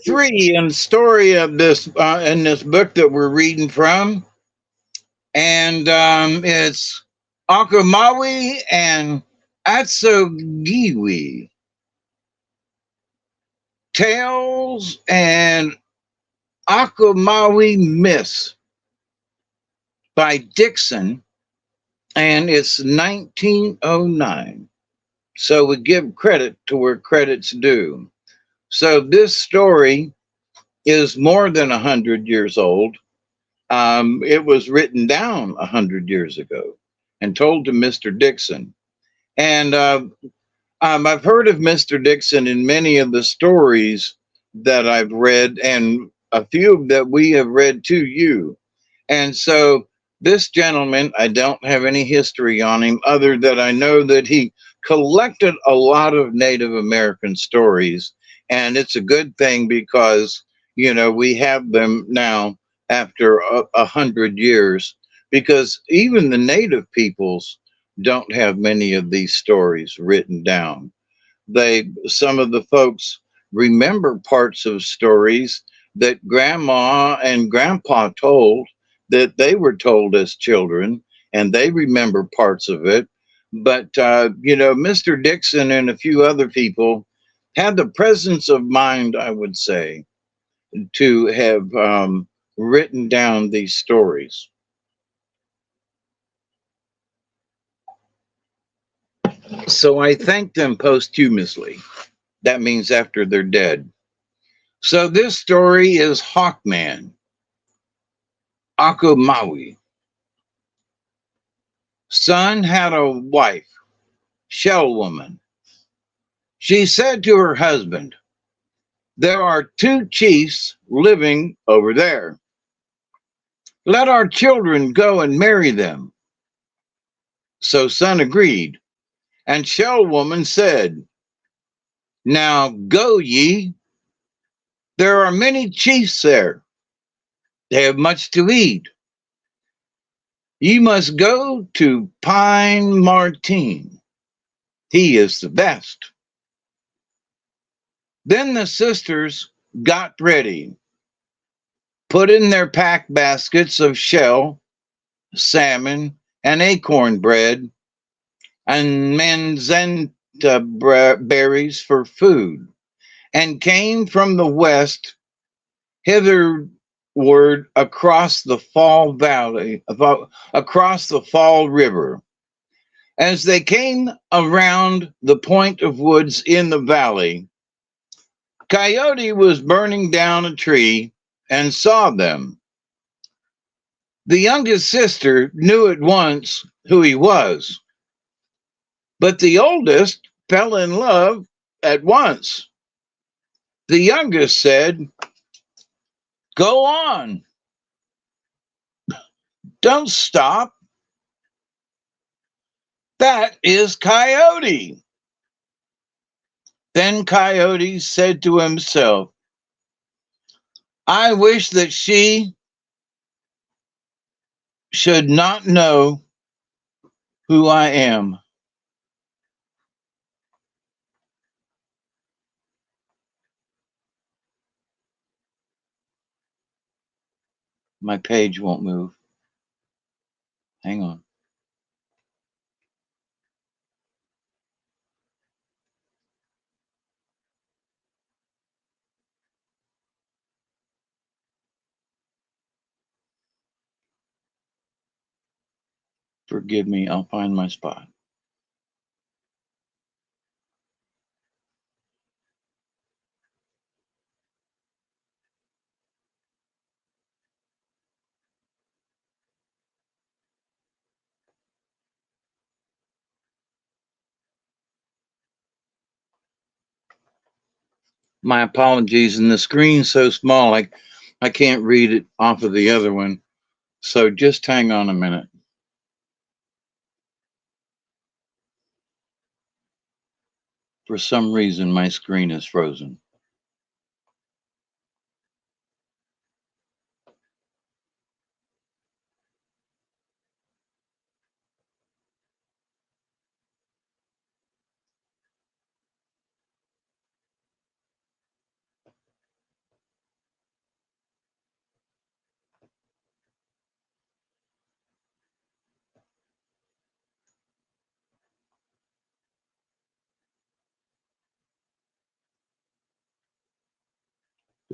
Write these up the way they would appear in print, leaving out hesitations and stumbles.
three in the story of this in this book that we're reading from, and it's Achomawi and Atsogiwi Tales and Achomawi Myths by Dixon, and it's 1909. So we give credit to where credit's due. So this story is more than 100 years old. It was written down 100 years ago and told to Mr. Dixon. And I've heard of Mr. Dixon in many of the stories that I've read, and a few that we have read to you. And so this gentleman, I don't have any history on him other than I know that he collected a lot of Native American stories. And it's a good thing because, we have them now after 100 years, because even the native peoples don't have many of these stories written down. Some of the folks remember parts of stories that grandma and grandpa told, that they were told as children, and they remember parts of it. But Mr. Dixon and a few other people had the presence of mind, I would say, to have written down these stories. So I thank them posthumously. That means after they're dead. So this story is Hawkman, Achomawi. Son had a wife, Shell Woman. She said to her husband, "There are two chiefs living over there. Let our children go and marry them." So son agreed, and Shell Woman said, "Now go ye. There are many chiefs there. They have much to eat. Ye must go to Pine Martin. He is the best." Then the sisters got ready, put in their pack baskets of shell, salmon, and acorn bread, and manzanita berries for food, and came from the west hitherward across the Fall Valley, across the Fall River. As they came around the point of woods in the valley, Coyote was burning down a tree and saw them. The youngest sister knew at once who he was, but the oldest fell in love at once. The youngest said, "Go on, don't stop. That is Coyote." Then Coyote said to himself, "I wish that she should not know who I am." My page won't move. Hang on. Forgive me, I'll find my spot. My apologies, and the screen's so small I can't read it off of the other one. So just hang on a minute. For some reason, my screen is frozen.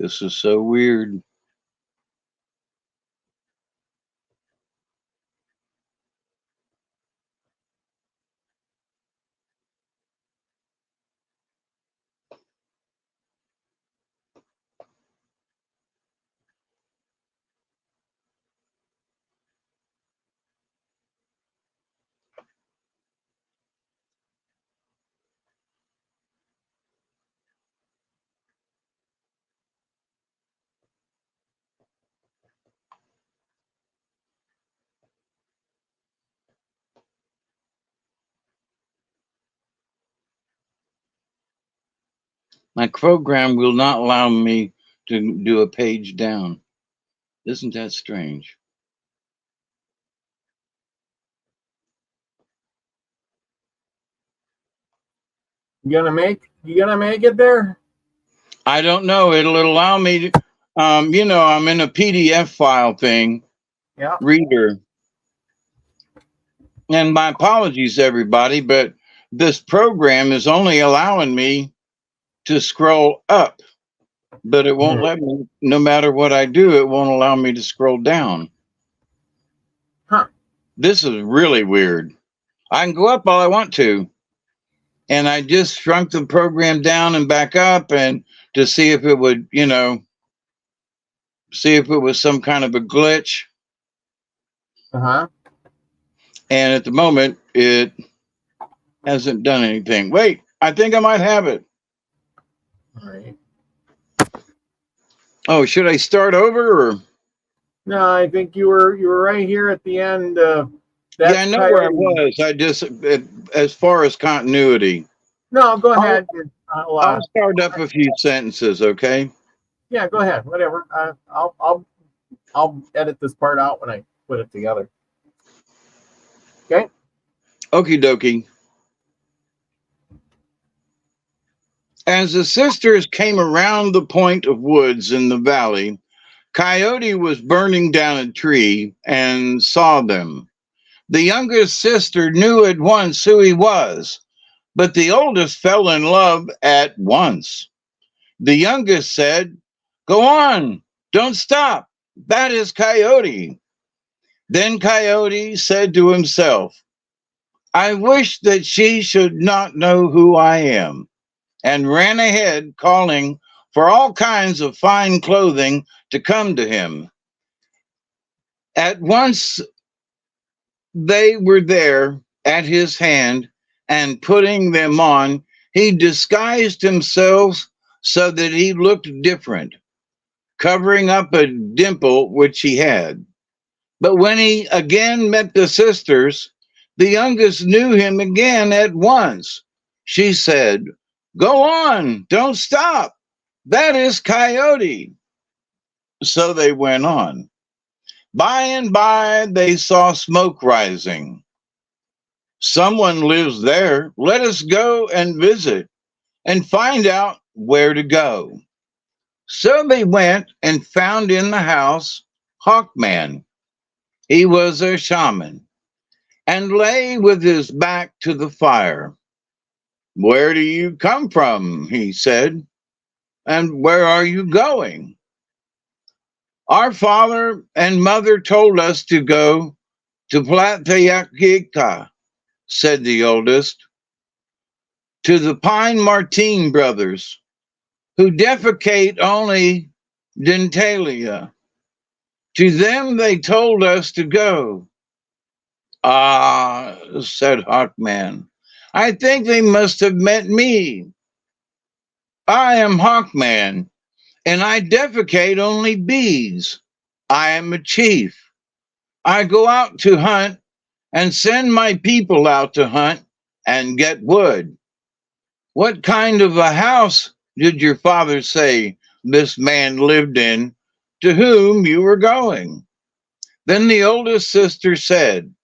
This is so weird. My program will not allow me to do a page down. Isn't that strange? You gonna make it there? I don't know. It'll allow me to, I'm in a PDF file thing. Yeah. Reader. And my apologies, everybody, but this program is only allowing me to scroll up, but it won't let me, no matter what I do, it won't allow me to scroll down. Huh. This is really weird. I can go up all I want to. And I just shrunk the program down and back up and to see if it would, see if it was some kind of a glitch. Uh-huh. And at the moment, it hasn't done anything. Wait, I think I might have it. All right. Oh, should I start over? Or? No, I think you were right here at the end. Yeah, I know where I was. I just, as far as continuity. No, go ahead. I'll start up a few sentences, okay? Yeah, go ahead. Whatever. I'll edit this part out when I put it together. Okay. Okie dokie. As the sisters came around the point of woods in the valley, Coyote was burning down a tree and saw them. The youngest sister knew at once who he was, but the oldest fell in love at once. The youngest said, "Go on, don't stop. That is Coyote." Then Coyote said to himself, "I wish that she should not know who I am," and ran ahead, calling for all kinds of fine clothing to come to him. At once they were there at his hand, and putting them on, he disguised himself so that he looked different, covering up a dimple which he had. But when he again met the sisters, the youngest knew him again at once. She said, "Go on, don't stop. That is Coyote." So they went on. By and by, they saw smoke rising. "Someone lives there. Let us go and visit and find out where to go." So they went and found in the house Hawkman. He was a shaman and lay with his back to the fire. "Where do you come from?" he said. "And where are you going?" "Our father and mother told us to go to Platayakika," said the oldest, "to the Pine Martin brothers, who defecate only dentalia. To them they told us to go." "Ah," said Hawkman, "I think they must have meant me. I am Hawkman, and I defecate only bees. I am a chief. I go out to hunt and send my people out to hunt and get wood. What kind of a house did your father say this man lived in to whom you were going?" Then the oldest sister said,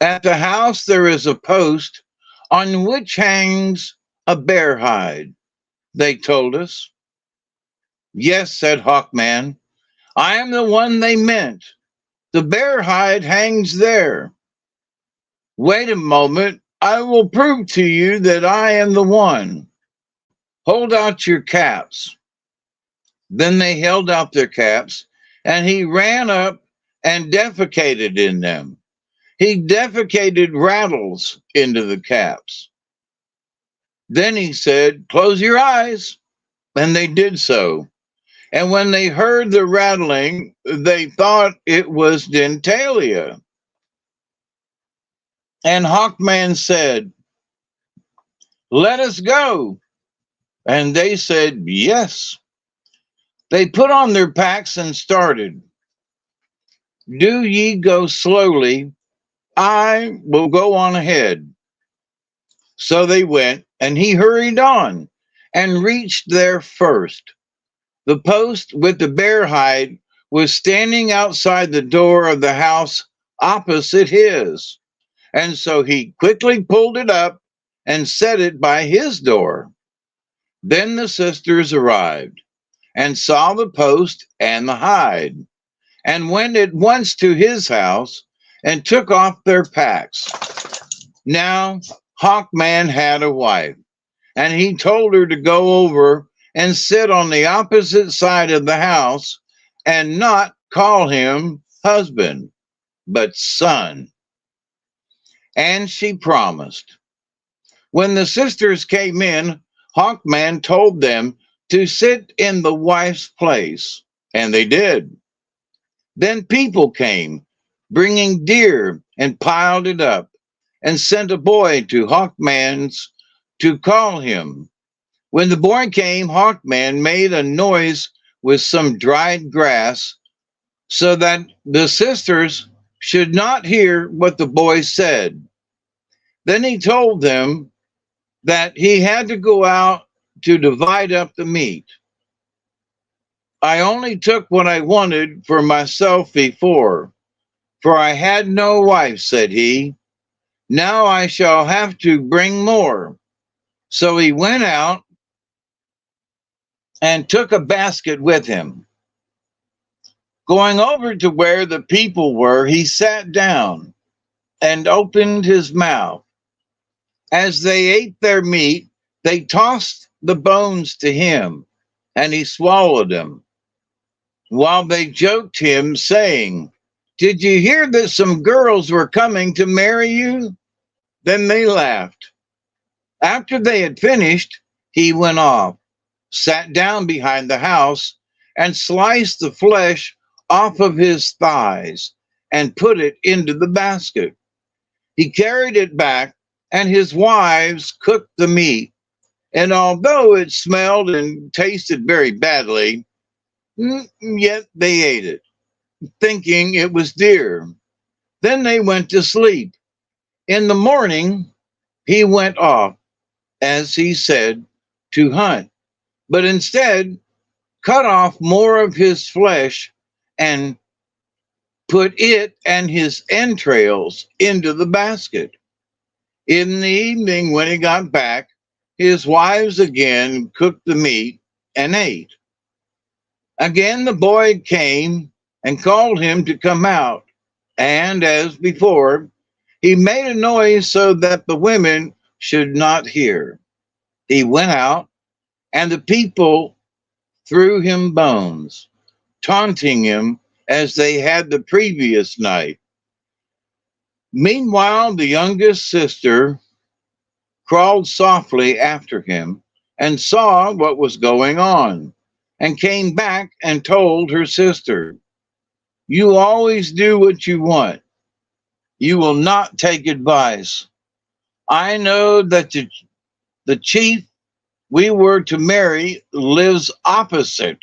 "At the house there is a post on which hangs a bear hide, they told us." "Yes," said Hawkman, "I am the one they meant. The bear hide hangs there. Wait a moment, I will prove to you that I am the one. Hold out your caps." Then they held out their caps, and he ran up and defecated in them. He defecated rattles into the caps. Then he said, "Close your eyes." And they did so. And when they heard the rattling, they thought it was dentalia. And Hawkman said, "Let us go." And they said, "Yes." They put on their packs and started. "Do ye go slowly, I will go on ahead." So they went, and he hurried on and reached there first. The post with the bear hide was standing outside the door of the house opposite his. And so he quickly pulled it up and set it by his door. Then the sisters arrived and saw the post and the hide, and went at once to his house and took off their packs. Now Hawkman had a wife, and he told her to go over and sit on the opposite side of the house and not call him husband, but son. And she promised. When the sisters came in, Hawkman told them to sit in the wife's place, and they did. Then people came, bringing deer, and piled it up, and sent a boy to Hawkman's to call him. When the boy came, Hawkman made a noise with some dried grass, so that the sisters should not hear what the boy said. Then he told them that he had to go out to divide up the meat. "I only took what I wanted for myself before, for I had no wife," said he. "Now I shall have to bring more." So he went out and took a basket with him. Going over to where the people were, he sat down and opened his mouth. As they ate their meat, they tossed the bones to him, and he swallowed them, while they joked him, saying, "Did you hear that some girls were coming to marry you?" Then they laughed. After they had finished, he went off, sat down behind the house, and sliced the flesh off of his thighs and put it into the basket. He carried it back, and his wives cooked the meat. And although it smelled and tasted very badly, yet they ate it, thinking it was deer. Then they went to sleep. In the morning, he went off, as he said, to hunt, but instead cut off more of his flesh and put it and his entrails into the basket. In the evening, when he got back, his wives again cooked the meat and ate. Again, the boy came and called him to come out. And as before, he made a noise so that the women should not hear. He went out, and the people threw him bones, taunting him as they had the previous night. Meanwhile, the youngest sister crawled softly after him and saw what was going on, and came back and told her sister, "You always do what you want. You will not take advice. I know that the chief we were to marry lives opposite.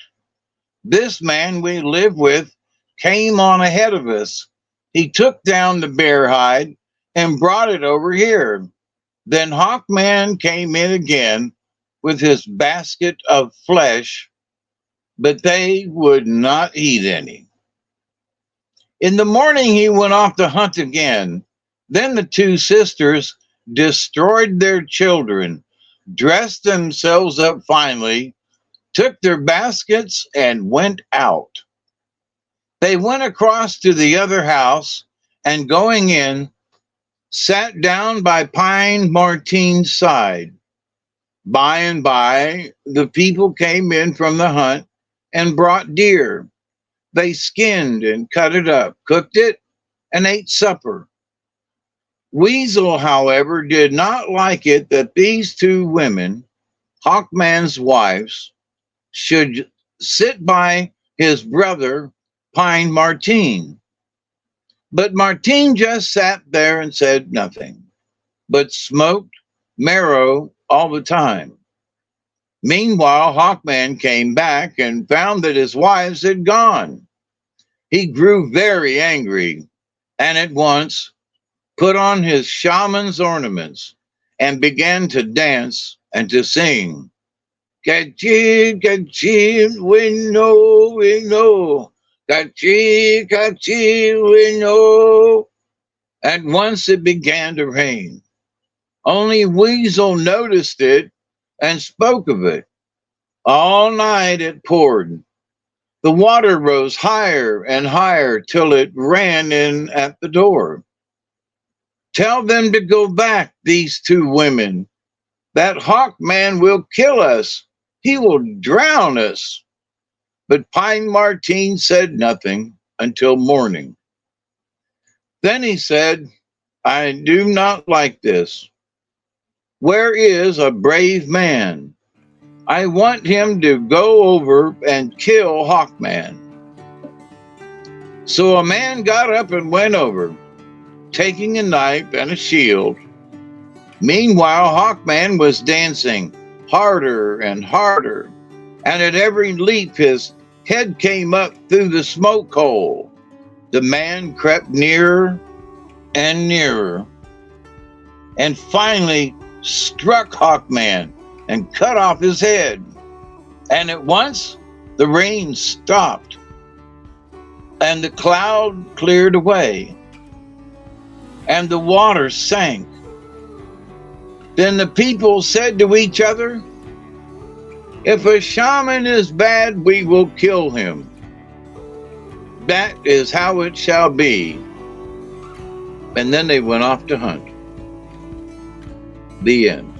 This man we live with came on ahead of us. He took down the bear hide and brought it over here. Then Hawkman came in again with his basket of flesh, but they would not eat any. In the morning, he went off to hunt again. Then the two sisters destroyed their children, dressed themselves up finely, took their baskets, and went out. They went across to the other house, and going in, sat down by Pine Martine's side. By and by, the people came in from the hunt and brought deer. They skinned and cut it up, cooked it, and ate supper. Weasel, however, did not like it that these two women, Hawkman's wives, should sit by his brother, Pine Martin. But Martin just sat there and said nothing, but smoked marrow all the time. Meanwhile, Hawkman came back and found that his wives had gone. He grew very angry and at once put on his shaman's ornaments and began to dance and to sing. Kachi, kachi, we know. Kachi, kachi, we know. At once it began to rain. Only Weasel noticed it and spoke of it. All night it poured. The water rose higher and higher till it ran in at the door. Tell them to go back, these two women. That Hawkman will kill us. He will drown us. But Pine Martin said nothing until morning. Then he said, I do not like this. Where is a brave man? I want him to go over and kill Hawkman. So a man got up and went over, taking a knife and a shield. Meanwhile, Hawkman was dancing harder and harder, and at every leap his head came up through the smoke hole. The man crept nearer and nearer, and finally struck Hawkman and cut off his head. And at once the rain stopped, and the cloud cleared away, and the water sank. Then the people said to each other, if a shaman is bad, we will kill him. That is how it shall be. And then they went off to hunt. The end.